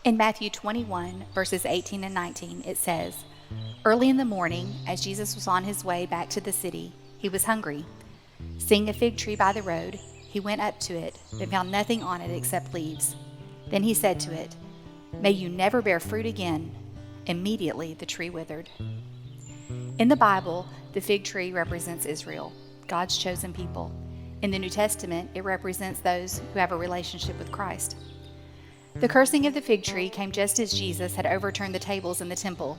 In Matthew 21, verses 18 and 19, it says, "Early in the morning, as Jesus was on his way back to the city, he was hungry. Seeing a fig tree by the road, he went up to it, but found nothing on it except leaves. Then he said to it, 'May you never bear fruit again.' Immediately the tree withered." In the Bible, the fig tree represents Israel, God's chosen people. In the New Testament, it represents those who have a relationship with Christ. The cursing of the fig tree came just as Jesus had overturned the tables in the temple.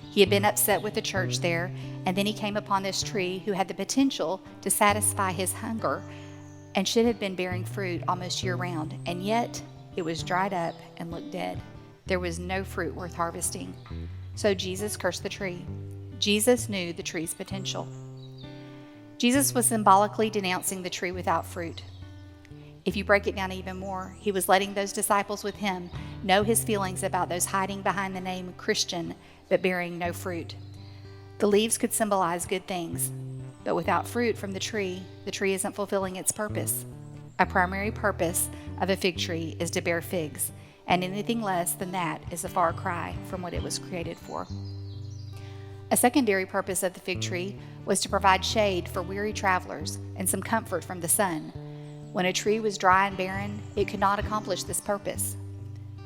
He had been upset with the church there, and then he came upon this tree who had the potential to satisfy his hunger and should have been bearing fruit almost year-round, and yet it was dried up and looked dead. There was no fruit worth harvesting. So Jesus cursed the tree. Jesus knew the tree's potential. Jesus was symbolically denouncing the tree without fruit. If you break it down even more, he was letting those disciples with him know his feelings about those hiding behind the name Christian but bearing no fruit. The leaves could symbolize good things, but without fruit from the tree isn't fulfilling its purpose. A primary purpose of a fig tree is to bear figs, and anything less than that is a far cry from what it was created for. A secondary purpose of the fig tree was to provide shade for weary travelers and some comfort from the sun. When a tree was dry and barren, it could not accomplish this purpose.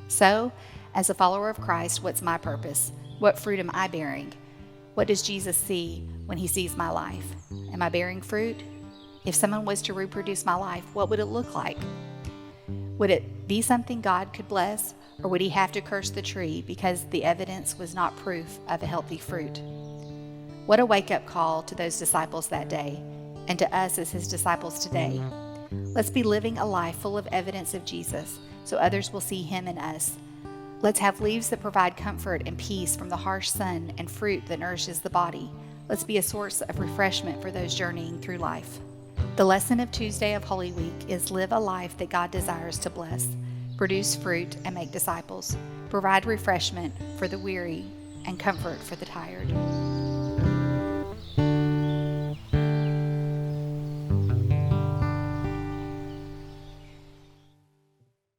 So, as a follower of Christ, what's my purpose? What fruit am I bearing? What does Jesus see when he sees my life? Am I bearing fruit? If someone was to reproduce my life, what would it look like? Would it be something God could bless, or would he have to curse the tree because the evidence was not proof of a healthy fruit? What a wake-up call to those disciples that day, and to us as his disciples today. Let's be living a life full of evidence of Jesus so others will see him in us. Let's have leaves that provide comfort and peace from the harsh sun and fruit that nourishes the body. Let's be a source of refreshment for those journeying through life. The lesson of Tuesday of Holy Week is live a life that God desires to bless. Produce fruit and make disciples. Provide refreshment for the weary and comfort for the tired.